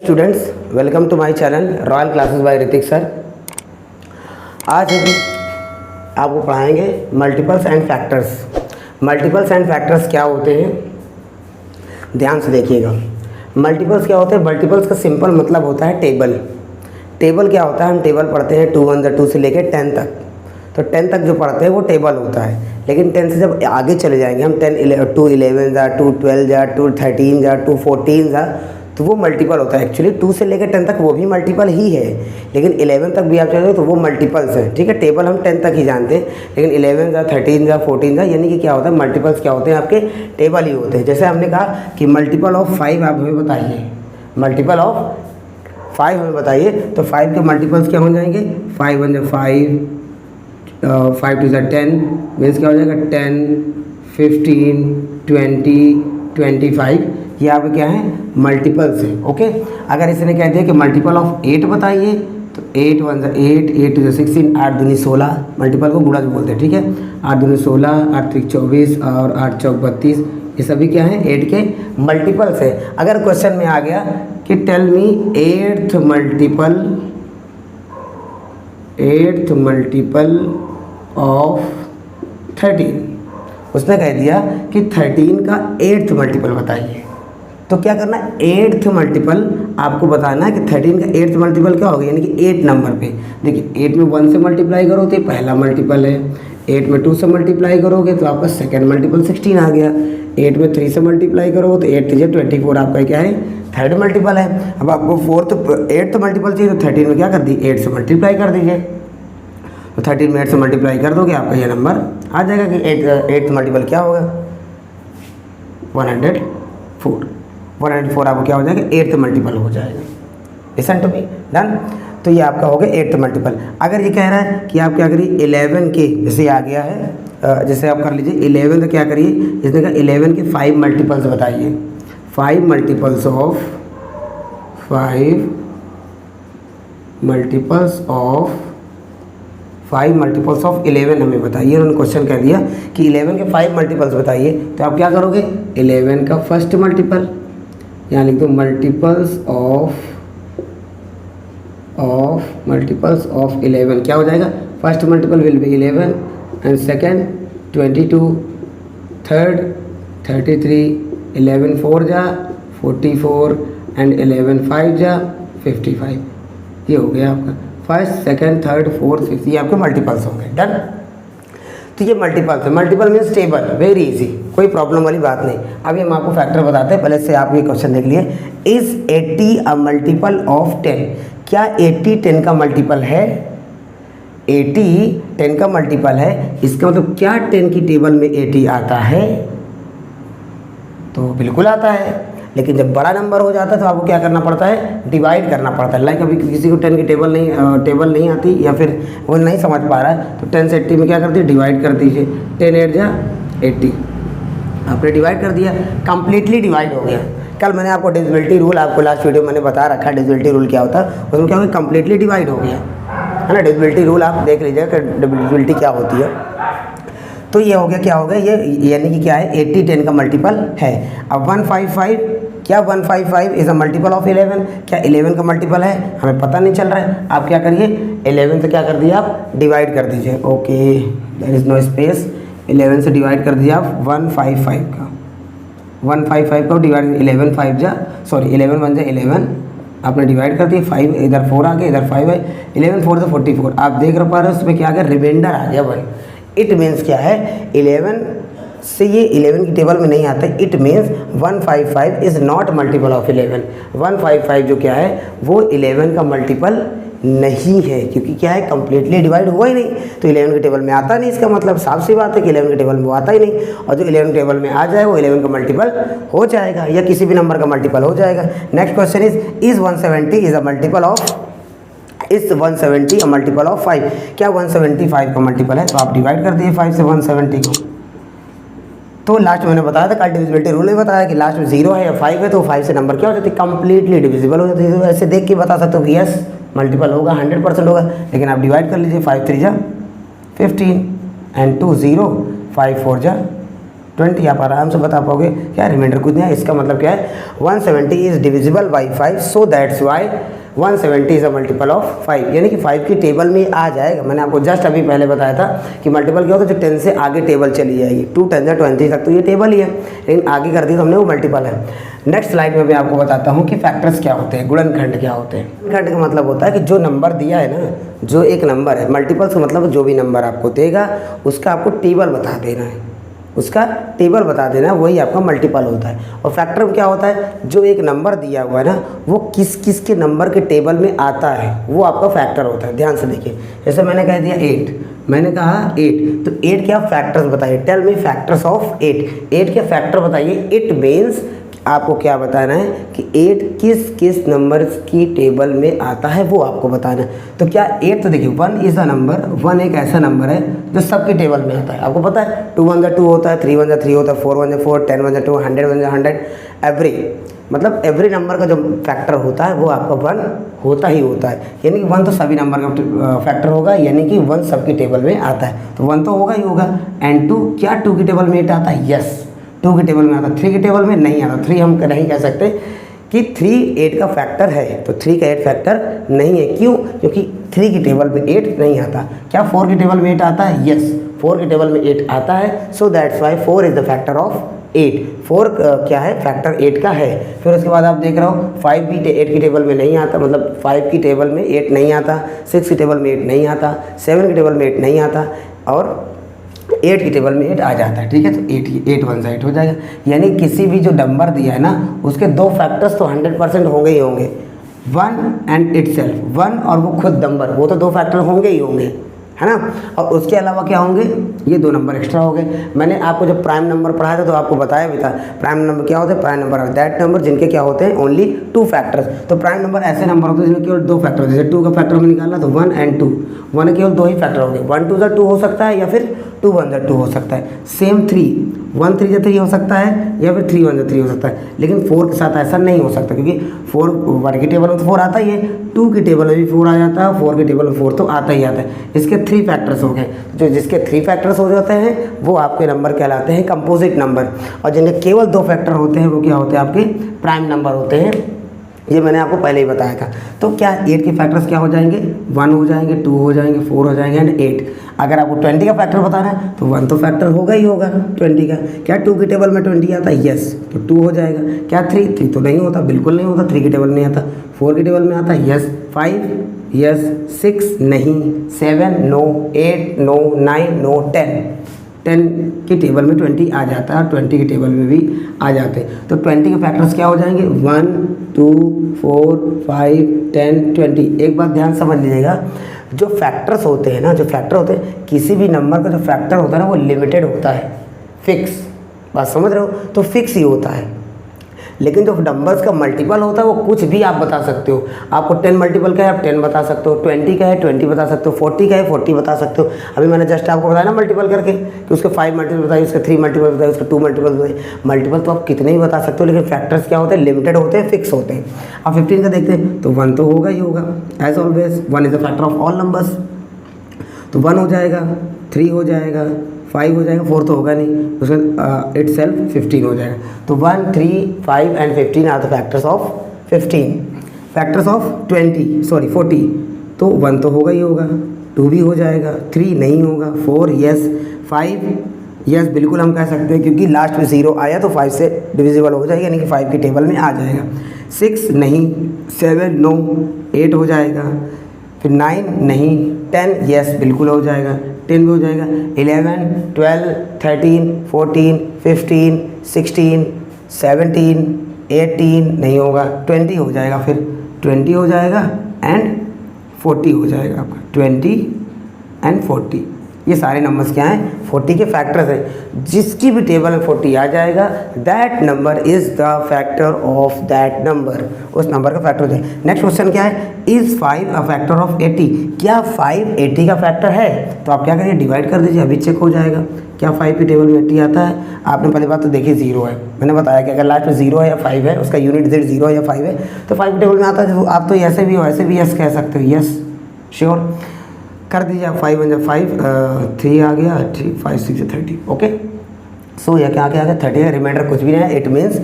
Students, welcome to my channel Royal Classes by Ritik sir. आज हम आपको पढ़ाएंगे multiples and factors. Multiples and factors क्या होते हैं, ध्यान से देखिएगा। मल्टीपल्स क्या होते हैं? मल्टीपल्स का सिंपल मतलब होता है टेबल। टेबल क्या होता है? हम टेबल पढ़ते हैं 2 1 2 से लेकर 10 तक। तो 10 तक जो पढ़ते हैं वो टेबल होता है, लेकिन 10 से जब आगे चले जाएंगे हम 2 11 जा, 2 12 जा, 2 13 जा, 2 14 जा, तो वो मल्टीपल होता है। एक्चुअली 2 से लेकर 10 तक वो भी मल्टीपल ही है, लेकिन 11 तक भी आप चले तो वो मल्टीपल्स है। ठीक है, टेबल हम 10 तक ही जानते हैं, लेकिन 11 जा, 13 जा, 14 जा, यानी कि क्या होता है, मल्टीपल्स क्या होते हैं, आपके टेबल ही होते हैं। जैसे हमने कहा कि मल्टीपल ऑफ 5 आप हमें बताइए, मल्टीपल ऑफ 5 हमें बताइए, तो 5 के मल्टीपल्स क्या हो जाएंगे? 5 1 5, 5 2 10, मीन्स क्या हो जाएगा? 10 15 20 25। ये यहाँ पे क्या है? मल्टीपल्स है। ओके, अगर इसने कह दिया कि मल्टीपल ऑफ 8 बताइए, तो 8 1 8, 8 2 16, 8 दूनी 16, मल्टीपल को गुणा जो बोलते हैं। ठीक है, 8 दूनी 16, 8 3 24 और 8 4 32, ये सभी क्या है? 8 के मल्टीपल्स है। अगर क्वेश्चन में आ गया कि tell me 8th multiple of 13, उसने कह दिया कि 13 का 8th मल्टीपल बताइए, तो क्या करना है? 8th मल्टीपल आपको बताना है कि 13 का 8th मल्टीपल क्या होगा, यानी कि 8 नंबर पे। देखिए 8 में 1 से मल्टीप्लाई करो तो ये पहला मल्टीपल है, 8 में 2 से मल्टीप्लाई करोगे तो आपका सेकंड मल्टीपल 16 आ गया, 8 में 3 से मल्टीप्लाई करोगे तो 8 3 24, आपका क्या है? थर्ड मल्टीपल है। अब आपको 8th मल्टीपल चाहिए तो 13 में क्या कर दी? 8 से मल्टीप्लाई कर दीजिए, तो 13 में 8 से मल्टीप्लाई कर दोगे, आपका ये नंबर आ जाएगा कि 8th मल्टीपल क्या होगा? 104। 104 आपको क्या हो जाएगा? 8th मल्टीपल हो जाएगा। Listen to me, done. तो ये आपका हो गया 8th मल्टीपल। अगर ये कह रहा है कि आप क्या करिए 11 के, जैसे आ गया है, जैसे आप कर लीजिए 11, तो क्या करिए, इसने कहा 11 के 5 मल्टीपल्स बताइए। 5 मल्टीपल्स ऑफ 5 मल्टीपल्स ऑफ 11 हमें बताइए। उन्होंने क्वेश्चन कह दिया कि 11 के 5 मल्टीपल्स बताइए, तो आप क्या करोगे? 11 का फर्स्ट मल्टीपल, यहाँ लिख दो मल्टीपल्स ऑफ 11, क्या हो जाएगा? First multiple will be 11 and second 22, third 33, 11 4 जा 44 एंड 11 5 जा 55। ये हो गया आपका first second third fourth fifth, ये आपके मल्टीपल्स होंगे। डन। तो ये मल्टीपल्स है। Multiple means table, very easy, कोई प्रॉब्लम वाली बात नहीं। अभी हम आपको फैक्टर बताते हैं, पहले से आप ये क्वेश्चन देख लिए। Is 80 a multiple of 10? क्या 80 10 का मल्टीपल है? 80 10 का मल्टीपल है, इसका मतलब क्या 10 की टेबल में 80 आता है? तो बिल्कुल आता है, लेकिन जब बड़ा नंबर हो जाता है तो आपको क्या करना पड़ता है? डिवाइड करना पड़ता है। लाइक अभी किसी को 10 की टेबल नहीं आती, या फिर वो नहीं समझ पा रहा है, तो 10 से 80 में क्या कर दीजिए? डिवाइड कर दीजिए। 10 8 जा 80, आपने डिवाइड कर दिया, कम्प्लीटली डिवाइड हो गया। कल मैंने आपको डिविजिबिलिटी रूल, आपको लास्ट वीडियो मैंने बता रखा है डिविजिबिलिटी रूल क्या होता है। उसमें क्या होगा? कम्प्लीटली डिवाइड हो गया है ना। डिविजिबिलिटी रूल आप देख लीजिएगा कि डिविजिबिलिटी क्या होती है। तो ये हो गया, क्या हो गया ये, यानी कि क्या है? 80 10 का मल्टीपल है। अब 155, क्या 155 इज़ अ मल्टीपल ऑफ 11? क्या 11 का मल्टीपल है? हमें पता नहीं चल रहा है। आप क्या करिए, 11 से क्या कर दिया? आप डिवाइड कर दीजिए। Okay, there is no space. 11 से डिवाइड कर दिया आप 155 का, 155 का डिवाइड 11 5 जा, सॉरी 11 1 जा 11, आपने डिवाइड कर दिया। 5 इधर 4 आ गया, इधर 5 है, 11 4 से 44। आप देख पा रहे हो उसमें क्या आ गया? रिमाइंडर आ गया 1। इट मीन्स क्या है? 11 से ये 11 की टेबल में नहीं आता। It means 155 is not multiple of 11। 155 जो क्या है वो 11 का मल्टीपल नहीं है, क्योंकि क्या है? कंप्लीटली डिवाइड हुआ ही नहीं, तो 11 की टेबल में आता नहीं। इसका मतलब साफ सी बात है कि 11 की टेबल में वो आता ही नहीं, और जो 11 टेबल में आ जाए वो 11 का मल्टीपल हो जाएगा, या किसी भी नंबर का मल्टीपल हो जाएगा। Next question is 170 is a multiple of, इस 170 मल्टीपल ऑफ 5? क्या 175 का मल्टीपल है? तो आप डिवाइड कर दिए 5 से 170 को। तो लास्ट मैंने बताया था, कल डिविजिबिलिटी रूल में बताया कि लास्ट में 0 है या 5 है, तो 5 से नंबर क्या हो जाती है? कंप्लीटली डिविजिबल हो जाती है। तो ऐसे देख के बता सकते हो कि यस मल्टीपल होगा, 100% होगा, लेकिन आप डिवाइड कर लीजिए। 5 3 जा 15 एंड 2 0, 5 4 जा 20 आप आराम से बता पाओगे क्या, रिमाइंडर कुछ नहीं है। इसका मतलब क्या है, 170 is divisible by 5, so that's why 170 is a multiple of 5, यानी कि 5 की टेबल में आ जाएगा। मैंने आपको जस्ट अभी पहले बताया था कि मल्टीपल क्या होता है, जो 10 से आगे टेबल चली जाएगी, 2 10 20 तक तो ये टेबल ही है, लेकिन आगे कर दी तो हमने वो मल्टीपल है। नेक्स्ट स्लाइड में मैं आपको बताता हूँ कि फैक्टर्स क्या होते हैं, गुणनखंड क्या होते हैं। गुणनखंड का मतलब होता है कि जो नंबर दिया है ना, जो एक नंबर है, मल्टीपल्स का मतलब जो भी नंबर आपको देगा उसका आपको टेबल बता देना है, उसका टेबल बता देना, वही आपका मल्टीपल होता है। और फैक्टर में क्या होता है, जो एक नंबर दिया हुआ है ना, वो किस किस के नंबर के टेबल में आता है, वो आपका फैक्टर होता है। ध्यान से देखिए, जैसे मैंने कह दिया 8, मैंने कहा 8, तो 8 के आप फैक्टर्स बताइए, टेल मी फैक्टर्स ऑफ 8, 8 के फैक्टर बताइए। इट मीन्स आपको क्या बताना है कि 8 किस किस नंबर की टेबल में आता है, वो आपको बताना है। तो क्या 8, तो देखिए 1 इज़ अ नंबर, 1 एक ऐसा नंबर है जो सबके टेबल में आता है। आपको पता है 2 1 2 होता है, 3 1 3 होता है, 4 1 4, 10 1 2, 100 1 100, एवरी, मतलब एवरी नंबर का जो फैक्टर होता है वो आपका 1 होता ही होता है। यानी कि 1 तो सभी नंबर का फैक्टर होगा, यानी कि 1 सबकी टेबल में आता है, तो 1 तो होगा ही होगा। एंड 2, क्या 2 की टेबल में 8 आता है? यस, 2 की टेबल में आता है, 3 की टेबल में नहीं आता। 3 हम नहीं कह सकते कि 3 8 का फैक्टर है, तो 3 का 8 फैक्टर नहीं है। क्यों? क्योंकि 3 की टेबल में 8 नहीं आता। क्या 4 की टेबल में 8 आता है? यस, 4 की टेबल में 8 आता है, so that's why 4 is the factor of 8। 4 क्या है? फैक्टर 8 का है। फिर उसके बाद आप देख रहे हो 5 भी 8 की टेबल में नहीं आता, मतलब 5 की टेबल में 8 नहीं आता, 6 की टेबल में 8 नहीं आता, 7 की टेबल में 8 नहीं आता, और 8 की टेबल में 8 आ जाता है। ठीक है, तो 8 1 8 हो जाएगा। यानी किसी भी जो नंबर दिया है ना, उसके 2 फैक्टर्स तो 100% होंगे ही होंगे, 1 एंड इटसेल्फ, 1 और वो खुद नंबर, वो तो 2 फैक्टर होंगे ही होंगे, है ना। और उसके अलावा क्या होंगे, ये 2 नंबर एक्स्ट्रा हो गए। मैंने आपको जब प्राइम नंबर पढ़ाया था तो आपको बताया भी था प्राइम नंबर क्या होते हैं। Prime number are that number जिनके क्या होते हैं, ओनली 2 फैक्टर्स। तो प्राइम नंबर ऐसे नंबर होते हैं जिनमें केवल 2 फैक्टर, जैसे 2 का फैक्टर में निकालना तो 1 एंड 2, 1 केवल 2 ही फैक्टर होंगे, 1 2 2 हो सकता है, या फिर 2 1 2 हो सकता है। सेम 3 1 3 3 हो सकता है, या फिर 3 1 3 हो सकता है। लेकिन 4 के साथ ऐसा नहीं हो सकता, क्योंकि 4 1 की टेबल में तो 4 आता ही है, 2 की टेबल में भी 4 आ जाता है, 4 की टेबल में 4 तो आता ही आता है। इसके 3 फैक्टर्स हो गए, जो जिसके 3 फैक्टर्स हो जाते हैं वो आपके नंबर कहलाते हैं कंपोजिट नंबर, और जिनके केवल 2 फैक्टर होते हैं वो क्या होते हैं, आपके प्राइम नंबर होते हैं। ये मैंने आपको पहले ही बताया था। तो क्या 8 के फैक्टर्स क्या हो जाएंगे, 1 हो जाएंगे, 2 हो जाएंगे, 4 हो जाएंगे एंड 8। अगर आपको 20 का फैक्टर बताना है तो 1 तो फैक्टर होगा ही होगा 20 का। क्या 2 की टेबल में 20 आता है? यस, तो 2 हो जाएगा। क्या 3 तो नहीं होता, बिल्कुल नहीं होता, 3 की टेबल में नहीं आता। 4 की टेबल में आता है? यस। 5 यस, 6 नहीं, 7 नो, 8 नो, 9 नो, 10 की टेबल में 20 आ जाता है, और 20 की टेबल में भी आ जाते हैं। तो 20 के फैक्टर्स क्या हो जाएंगे, 1 2 4 5 10 20। एक बात ध्यान समझ लीजिएगा, जो फैक्टर्स होते हैं ना, जो फैक्टर होते हैं, किसी भी नंबर का जो फैक्टर होता है ना, वो लिमिटेड होता है, फिक्स, बात समझ रहे हो, तो फिक्स ही होता है। लेकिन जो नंबर्स का मल्टीपल होता है वो कुछ भी आप बता सकते हो। आपको 10 मल्टीपल का है, आप 10 बता सकते हो, 20 का है 20 बता सकते हो, 40 का है 40 बता सकते हो। अभी मैंने जस्ट आपको बताया ना मल्टीपल करके, कि उसके 5 मल्टीपल बताइए, उसके 3 मल्टीपल बताइए, उसके 2 मल्टीपल बताइए। मल्टीपल तो आप कितने ही बता सकते हो, लेकिन फैक्टर्स क्या होते हैं, लिमिटेड होते हैं, फिक्स होते हैं। अब 15 का देखते हैं, तो 1 तो होगा ही होगा, as always 1 is the factor of all numbers, तो 1 हो जाएगा, 3 हो जाएगा, 5 हो जाएगा, 4 तो होगा नहीं, उसमें इट सेल्फ 15 हो जाएगा। तो 1 3 5 and 15 are the factors of 15। Factors of 40, तो 1 तो होगा ही होगा, 2 भी हो जाएगा, 3 नहीं होगा, 4 यस, 5 यस बिल्कुल हम कह सकते हैं, क्योंकि लास्ट में 0 आया तो 5 से डिविजिबल हो जाएगा, यानी कि 5 की टेबल में आ जाएगा। 6 नहीं, 7 नो, 8 हो जाएगा, फिर 9 नहीं, 10 यस बिल्कुल हो जाएगा, 10 भी हो जाएगा, 11 12 13 14 15 16 17 18 नहीं होगा, 20 हो जाएगा, फिर 20 हो जाएगा एंड 40 हो जाएगा आपका, 20 एंड 40। ये सारे नंबर्स क्या हैं, 40 के फैक्टर्स हैं। जिसकी भी टेबल में 40 आ जाएगा, that number is the factor of that number, उस नंबर का फैक्टर हो जाएगा। नेक्स्ट क्वेश्चन क्या है, इज़ 5 अ फैक्टर ऑफ 80? क्या 5 80 का फैक्टर है? तो आप क्या करिए, डिवाइड कर दीजिए, अभी चेक हो जाएगा। क्या 5 की टेबल में 80 आता है? आपने पहली बात तो देखी 0 है, मैंने बताया कि अगर लास्ट में 0 है या 5 है, उसका यूनिट डिजिट 0 है या 5 है, तो 5 की टेबल में आता है। आप तो ऐसे भी हो, ऐसे भी यस कह सकते हो, यस श्योर कर दीजिए आप। 5 1 5 3 आ गया, 3 5 6 30, ओके। सो यह क्या आ गया 30 है, रिमाइंडर कुछ भी नहीं है, it means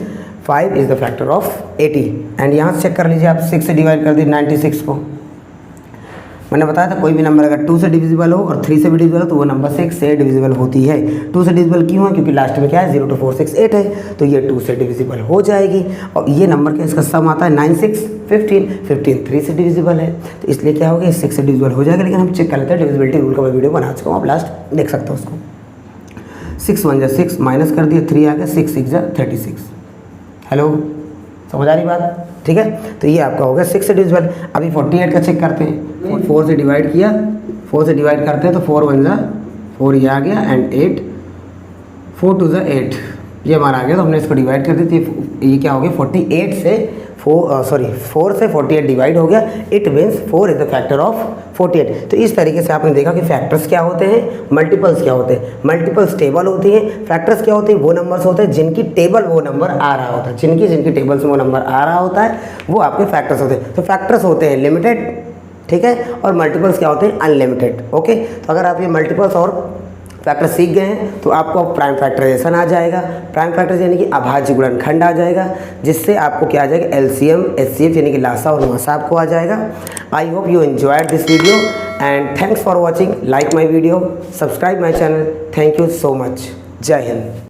5 is the factor of 80। And यहाँ से चेक कर लीजिए आप, 6 से डिवाइड कर दी 96 को। मैंने बताया था कोई भी नंबर अगर 2 से डिविजिबल हो और 3 से भी डिविजिबल हो तो वो नंबर 6 से डिविजिबल होती है। 2 से डिविजिबल क्यों है? क्योंकि लास्ट में क्या है 0 2 4 6 8 है, तो ये 2 से डिविजिबल हो जाएगी। और ये नंबर का इसका सम आता है 9 6 15, 15 3 से डिविजिबल है, तो इसलिए क्या हो गया 6 से डिविजिबल हो जाएगा। लेकिन हम चेक कर लेते हैं, डिविजिबिलिटी रूल का मैं वीडियो बना चुका हूँ, आप लास्ट देख सकते हो उसको। 6 1 जा 6 माइनस कर दिया 3 आ गया, 6 6 जा 36। हेलो, समझ आ रही बात? ठीक है, तो ये आपका हो गया 6 से डिविजिबल। अभी 48 का चेक करते हैं, 4 से डिवाइड किया, 4 से डिवाइड करते हैं तो 4 1 जा 4 ये आ गया एंड 8 4 2 जा 8 ये हमारा आ गया। तो हमने इसको डिवाइड कर दी थी, ये क्या हो गया 48 से 4 से 48 डिवाइड हो गया, it means 4 is the factor of 48। तो इस तरीके से आपने देखा कि फैक्टर्स क्या होते हैं, मल्टीपल्स क्या होते हैं। मल्टीपल्स टेबल होती हैं, फैक्टर्स क्या होते हैं, वो नंबर्स होते हैं जिनकी टेबल वो नंबर आ रहा होता है, जिनकी टेबल से वो नंबर आ रहा होता है वो आपके फैक्टर्स होते हैं। तो फैक्टर्स होते हैं लिमिटेड, ठीक है, और मल्टीपल्स क्या होते हैं अनलिमिटेड। ओके, तो अगर आप ये मल्टीपल्स और फैक्टर सीख गए हैं तो आपको अब प्राइम फैक्टराइजेशन आ जाएगा। प्राइम फैक्टर यानी कि अभाज्य गुणनखंड आ जाएगा, जिससे आपको क्या आ जाएगा एलसीएम एचसीएफ यानी कि लासा और मुआसा आपको आ जाएगा। I hope you enjoyed this video and thanks for watching. Like my video, subscribe my channel. Thank you so much. जय हिंद।